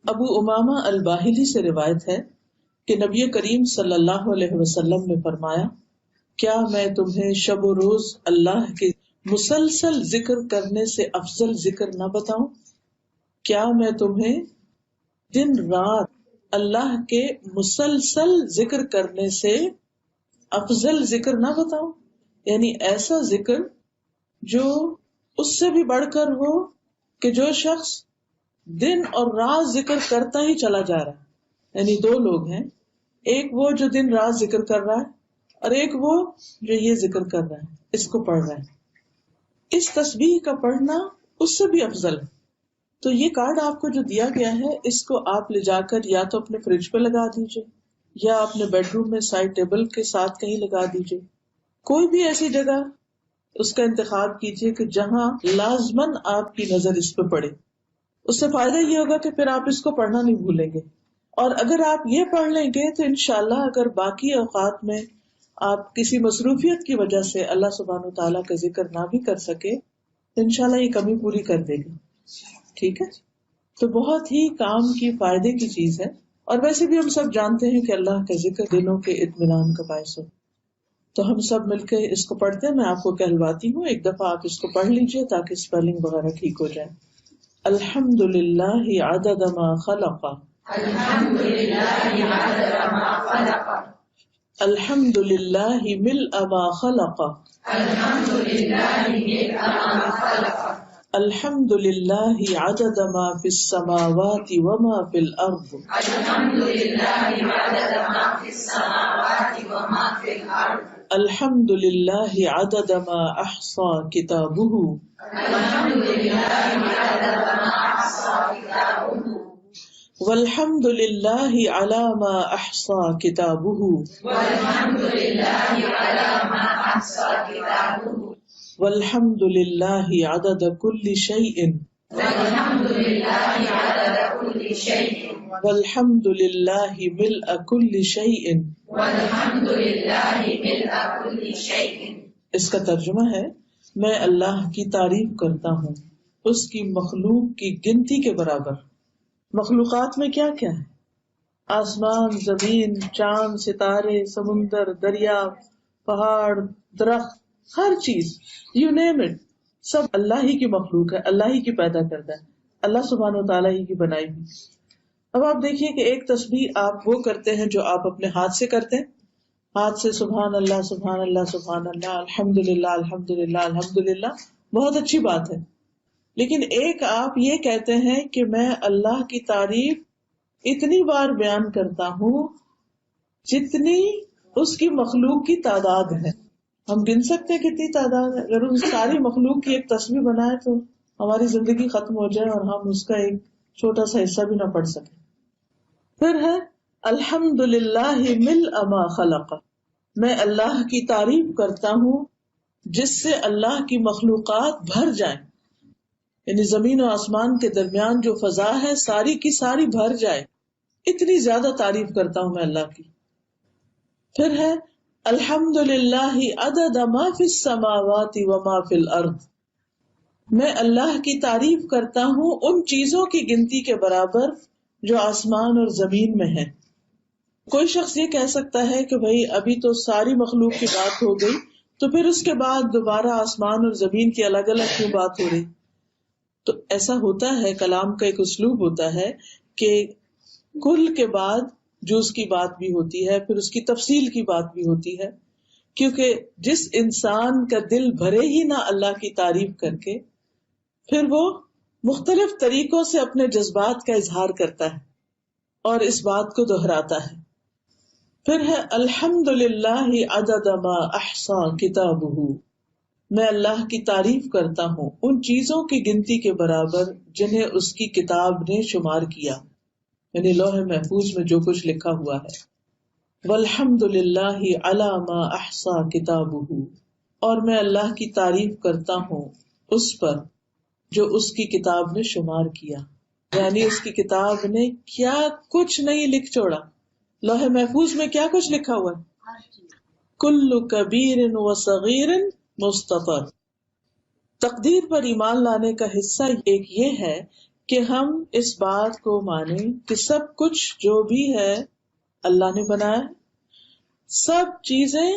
ابو امامہ الباہلی سے روایت ہے کہ نبی کریم صلی اللہ علیہ وسلم نے فرمایا، کیا میں تمہیں شب و روز اللہ کے مسلسل ذکر کرنے سے افضل ذکر نہ بتاؤں؟ کیا میں تمہیں دن رات اللہ کے مسلسل ذکر کرنے سے افضل ذکر نہ بتاؤں؟ یعنی ایسا ذکر جو اس سے بھی بڑھ کر ہو کہ جو شخص دن اور رات ذکر کرتا ہی چلا جا رہا ہے. یعنی دو لوگ ہیں، ایک وہ جو دن رات ذکر کر رہا ہے اور ایک وہ جو یہ ذکر کر رہا ہے، اس کو پڑھ رہا ہے. اس تسبیح کا پڑھنا اس سے بھی افضل ہے. تو یہ کارڈ آپ کو جو دیا گیا ہے، اس کو آپ لے جا کر یا تو اپنے فریج پہ لگا دیجئے یا اپنے بیڈ روم میں سائڈ ٹیبل کے ساتھ کہیں لگا دیجئے. کوئی بھی ایسی جگہ اس کا انتخاب کیجئے کہ جہاں لازماً آپ کی نظر اس پہ پڑے. اس سے فائدہ یہ ہوگا کہ پھر آپ اس کو پڑھنا نہیں بھولیں گے. اور اگر آپ یہ پڑھ لیں گے تو انشاءاللہ اگر باقی اوقات میں آپ کسی مصروفیت کی وجہ سے اللہ سبحانہ وتعالیٰ کا ذکر نہ بھی کر سکے تو انشاءاللہ یہ کمی پوری کر دے گی. ٹھیک ہے، تو بہت ہی کام کی فائدے کی چیز ہے. اور ویسے بھی ہم سب جانتے ہیں کہ اللہ کا ذکر دلوں کے اطمینان کا باعث ہو. تو ہم سب مل کے اس کو پڑھتے ہیں. میں آپ کو کہلواتی ہوں، ایک دفعہ آپ اس کو پڑھ لیجئے تاکہ اسپیلنگ وغیرہ ٹھیک ہو جائے. الحمد للہ عدد ما خلق، الحمد للہ عدد ما خلق، الحمد للہ ملء ما خلق، الحمد للہ ملء ما خلق، الحمد للہ عدد ما فی السماوات وما فی الارض، الحمد للہ عدد ما فی السماوات وما فی الارض، الحمد للہ عدد ما احصى کتابہ، الحمد للہ عدد ما احصى کتابہ، والحمد للہ علی ما احصى کتابہ، والحمد للہ علی ما احصى کتابہ، والحمد للہ عدد کل شیء، والحمد للہ عدد کل شیء، والحمد للہ ملء کل شیء. والحمد للہ ملء کل شیء. اس کا ترجمہ ہے، میں اللہ کی تعریف کرتا ہوں اس کی مخلوق کی گنتی کے برابر. مخلوقات میں کیا کیا ہے؟ آسمان، زمین، چاند، ستارے، سمندر، دریا، پہاڑ، درخت، ہر چیز، یو نیم اٹ، سب اللہ ہی کی مخلوق ہے، اللہ ہی کی پیدا کرتا ہے، اللہ سبحانہ و تعالیٰ ہی کی بنائی ہوئی. اب آپ دیکھیے کہ ایک تسبیح آپ وہ کرتے ہیں جو آپ اپنے ہاتھ سے کرتے ہیں، ہاتھ سے سبحان اللہ سبحان اللہ سبحان اللہ، الحمد للہ الحمد للہ الحمد للہ، بہت اچھی بات ہے. لیکن ایک آپ یہ کہتے ہیں کہ میں اللہ کی تعریف اتنی بار بیان کرتا ہوں جتنی اس کی مخلوق کی تعداد ہے. ہم گن سکتے ہیں کتنی تعداد ہے؟ اگر اس ساری مخلوق کی ایک تسبیح بنائے تو ہماری زندگی ختم ہو جائے اور ہم اس کا ایک چھوٹا سا حصہ بھی نہ پڑھ سکیں. پھر ہے الحمد للہ ملء ما خلق، میں اللہ کی تعریف کرتا ہوں جس سے اللہ کی مخلوقات بھر جائیں. یعنی زمین و آسمان کے درمیان جو فضا ہے ساری کی ساری بھر جائے، اتنی زیادہ تعریف کرتا ہوں میں اللہ کی. پھر ہے الحمد للہ عدد ما فی السماوات وما فی الارض، میں اللہ کی تعریف کرتا ہوں ان چیزوں کی گنتی کے برابر جو آسمان اور زمین میں ہے. کوئی شخص یہ کہہ سکتا ہے کہ بھئی ابھی تو ساری مخلوق کی بات ہو گئی، تو پھر اس کے بعد دوبارہ آسمان اور زمین کی الگ الگ کیوں بات ہو رہی؟ تو ایسا ہوتا ہے، کلام کا ایک اسلوب ہوتا ہے کہ کل کے بعد جز کی بات بھی ہوتی ہے، پھر اس کی تفصیل کی بات بھی ہوتی ہے. کیونکہ جس انسان کا دل بھرے ہی نہ اللہ کی تعریف کر کے، پھر وہ مختلف طریقوں سے اپنے جذبات کا اظہار کرتا ہے اور اس بات کو دہراتا ہے. پھر ہے الحمد للہ عدد ما احصى کتابہ، میں اللہ کی تعریف کرتا ہوں ان چیزوں کی گنتی کے برابر جنہیں اس کی کتاب نے شمار کیا، یعنی لوح محفوظ میں جو کچھ لکھا ہوا ہے. والحمد للہ علی ما احصى کتابہ، اور میں اللہ کی تعریف کرتا ہوں اس پر جو اس کی کتاب نے شمار کیا، یعنی اس کی کتاب نے کیا کچھ نہیں لکھ چھوڑا. لوح محفوظ میں کیا کچھ لکھا ہوا ہے؟ کل کبیر و صغیر مستطر. تقدیر پر ایمان لانے کا حصہ ایک یہ ہے کہ ہم اس بات کو مانیں کہ سب کچھ جو بھی ہے اللہ نے بنایا، سب چیزیں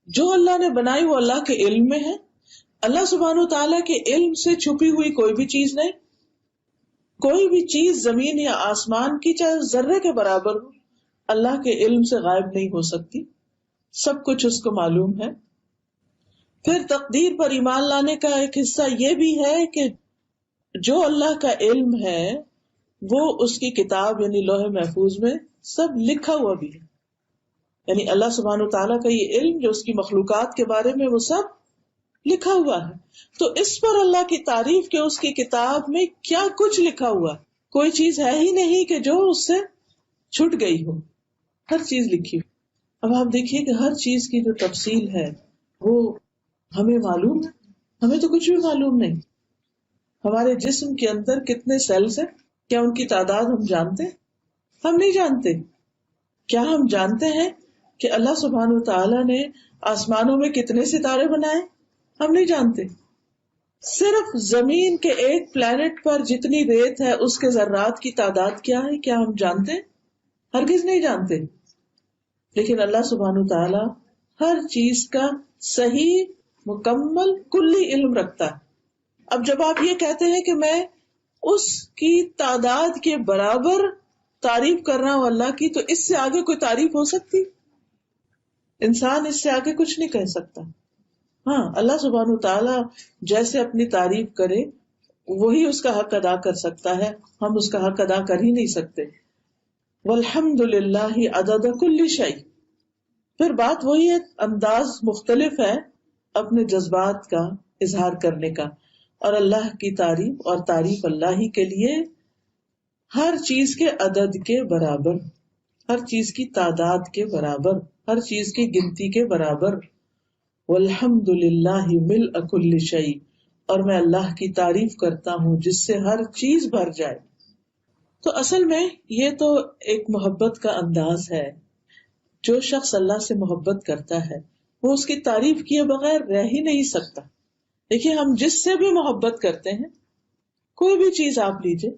جو اللہ نے بنائی وہ اللہ کے علم میں ہے. اللہ سبحانہ و تعالیٰ کے علم سے چھپی ہوئی کوئی بھی چیز نہیں. کوئی بھی چیز زمین یا آسمان کی چاہے ذرے کے برابر ہو اللہ کے علم سے غائب نہیں ہو سکتی. سب کچھ اس کو معلوم ہے. پھر تقدیر پر ایمان لانے کا ایک حصہ یہ بھی ہے کہ جو اللہ کا علم ہے وہ اس کی کتاب یعنی لوح محفوظ میں سب لکھا ہوا بھی ہے. یعنی اللہ سبحانہ تعالیٰ کا یہ علم جو اس کی مخلوقات کے بارے میں وہ سب لکھا ہوا ہے. تو اس پر اللہ کی تعریف کہ اس کی کتاب میں کیا کچھ لکھا ہوا ہے. کوئی چیز ہے ہی نہیں کہ جو اس سے چھٹ گئی ہو، ہر چیز لکھی ہوئی. اب آپ دیکھیے کہ ہر چیز کی جو تفصیل ہے وہ ہمیں معلوم ہے. ہمیں تو کچھ بھی معلوم نہیں. ہمارے جسم کے اندر کتنے سیلز ہیں، کیا ان کی تعداد ہم جانتے؟ ہم نہیں جانتے. کیا ہم جانتے ہیں کہ اللہ سبحانہ وتعالی نے آسمانوں میں کتنے ستارے بنائے؟ ہم نہیں جانتے. صرف زمین کے ایک پلانٹ پر جتنی ریت ہے اس کے ذرات کی تعداد کیا ہے، کیا ہم جانتے؟ ہرگز نہیں جانتے. لیکن اللہ سبحانہ وتعالی ہر چیز کا صحیح مکمل کلی علم رکھتا ہے. اب جب آپ یہ کہتے ہیں کہ میں اس کی تعداد کے برابر تعریف کر رہا ہوں اللہ کی، تو اس سے آگے کوئی تعریف ہو سکتی؟ انسان اس سے آگے کچھ نہیں کہہ سکتا. ہاں، اللہ سبحانہ تعالیٰ جیسے اپنی تعریف کرے وہی اس کا حق ادا کر سکتا ہے، ہم اس کا حق ادا کر ہی نہیں سکتے. والحمد للہ عدد کل شیء. پھر بات وہی ہے، انداز مختلف ہے اپنے جذبات کا اظہار کرنے کا، اور اللہ کی تعریف اور تعریف اللہ ہی کے لیے ہر چیز کے عدد کے برابر، ہر چیز کی تعداد کے برابر، ہر چیز کی گنتی کے برابر. والحمد للہ ملء کل شیء. اور میں اللہ کی تعریف کرتا ہوں جس سے ہر چیز بھر جائے. تو اصل میں یہ تو ایک محبت کا انداز ہے. جو شخص اللہ سے محبت کرتا ہے وہ اس کی تعریف کیے بغیر رہ ہی نہیں سکتا. دیکھیے ہم جس سے بھی محبت کرتے ہیں، کوئی بھی چیز آپ لیجئے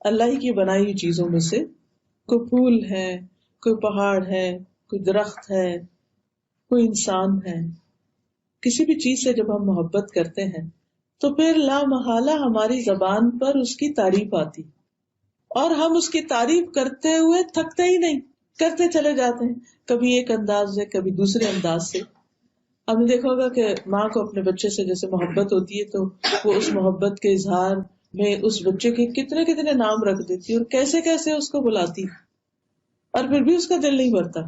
اللہ ہی کی بنائی ہوئی چیزوں میں سے، کوئی پھول ہے، کوئی پہاڑ ہے، کوئی درخت ہے، کوئی انسان ہے، کسی بھی چیز سے جب ہم محبت کرتے ہیں تو پھر لا محالہ ہماری زبان پر اس کی تعریف آتی، اور ہم اس کی تعریف کرتے ہوئے تھکتے ہی نہیں، کرتے چلے جاتے ہیں. کبھی ایک انداز سے، کبھی دوسرے انداز سے. ہم نے دیکھا ہوگا کہ ماں کو اپنے بچے سے جیسے محبت ہوتی ہے تو وہ اس محبت کے اظہار میں اس بچے کے کتنے کتنے نام رکھ دیتی اور کیسے کیسے اس کو بلاتی، اور پھر بھی اس کا دل نہیں بھرتا.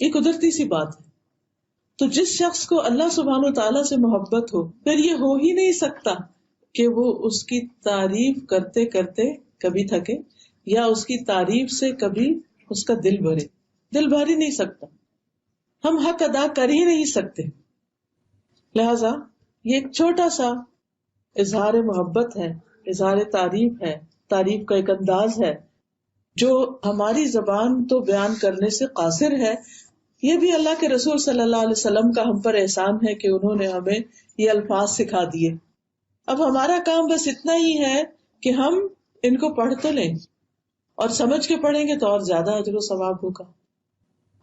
یہ قدرتی سی بات ہے. تو جس شخص کو اللہ سبحانہ و تعالیٰ سے محبت ہو، پھر یہ ہو ہی نہیں سکتا کہ وہ اس کی تعریف کرتے کرتے کبھی تھکے، یا اس کی تعریف سے کبھی اس کا دل بھرے. دل بھر ہی نہیں سکتا، ہم حق ادا کر ہی نہیں سکتے. لہذا یہ ایک چھوٹا سا اظہار محبت ہے، اظہار تعریف ہے، تعریف کا ایک انداز ہے جو ہماری زبان تو بیان کرنے سے قاصر ہے. یہ بھی اللہ کے رسول صلی اللہ علیہ وسلم کا ہم پر احسان ہے کہ انہوں نے ہمیں یہ الفاظ سکھا دیے. اب ہمارا کام بس اتنا ہی ہے کہ ہم ان کو پڑھ تو لیں، اور سمجھ کے پڑھیں گے تو اور زیادہ اجر و ثواب ہوگا.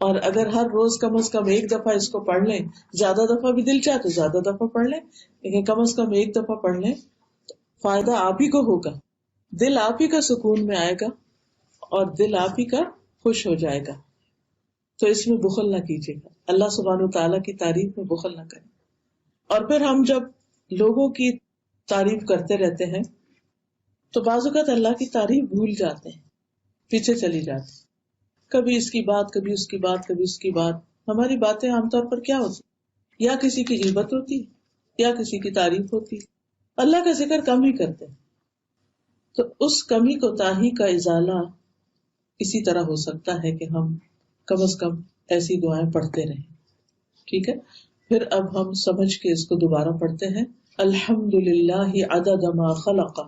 اور اگر ہر روز کم از کم ایک دفعہ اس کو پڑھ لیں، زیادہ دفعہ بھی دل چاہے تو زیادہ دفعہ پڑھ لیں، لیکن کم از کم ایک دفعہ پڑھ لیں تو فائدہ آپ ہی کو ہوگا. دل آپ ہی کا سکون میں آئے گا اور دل آپ ہی کا خوش ہو جائے گا. تو اس میں بخل نہ کیجیے گا، اللہ سبحانہ وتعالیٰ کی تعریف میں بخل نہ کریں. اور پھر ہم جب لوگوں کی تعریف کرتے رہتے ہیں تو بعض اوقات اللہ کی تعریف بھول جاتے ہیں، پیچھے چلی جاتی. کبھی اس کی بات، کبھی اس کی بات، کبھی اس کی بات. ہماری باتیں عام طور پر کیا ہوتی، یا کسی کی غیبت ہوتی یا کسی کی تعریف ہوتی. اللہ کا ذکر کم ہی کرتے ہیں. تو اس کمی کوتاہی کا ازالہ اسی طرح ہو سکتا ہے کہ ہم کم از کم ایسی دعائیں پڑھتے رہیں. ٹھیک ہے، پھر اب ہم سمجھ کے اس کو دوبارہ پڑھتے ہیں. الحمد للہ عدد ما خلق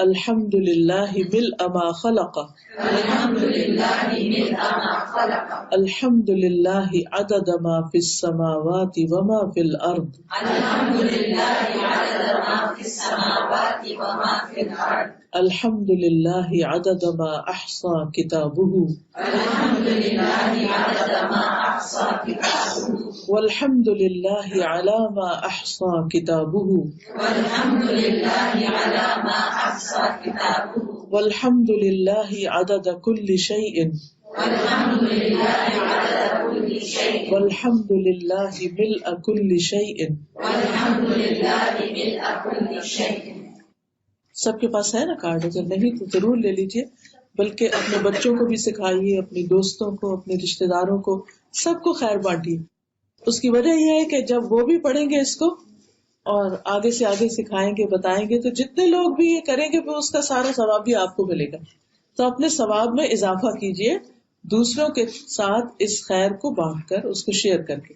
الحمد للہ ملء ما خلق الحمد للہ ملء ما خلق الحمد للہ عدد ما فی السماوات وما فی الارض الحمد للہ عدد ما فی السماوات وما فی الارض الحمد للہ عدد ما احصى کتابہ الحمد للہ عدد ما احصى کتابہ والحمد للہ علی ما احصى کتابہ والحمد للہ علی ما احصى کتابہ والحمد للہ عدد کل شیء والحمد للہ عدد کل شیء والحمد للہ ملء کل شیء. والحمد للہ ملء کل شیء. سب کے پاس ہے نا کارڈ؟ اگر نہیں تو ضرور لے لیجئے، بلکہ اپنے بچوں کو بھی سکھائیے، اپنے دوستوں کو، اپنے رشتہ داروں کو، سب کو خیر بانٹیے. اس کی وجہ یہ ہے کہ جب وہ بھی پڑھیں گے اس کو اور آگے سے آگے سکھائیں گے، بتائیں گے، تو جتنے لوگ بھی یہ کریں گے پھر اس کا سارا ثواب بھی آپ کو ملے گا. تو اپنے ثواب میں اضافہ کیجئے دوسروں کے ساتھ اس خیر کو بانٹ کر، اس کو شیئر کر کے.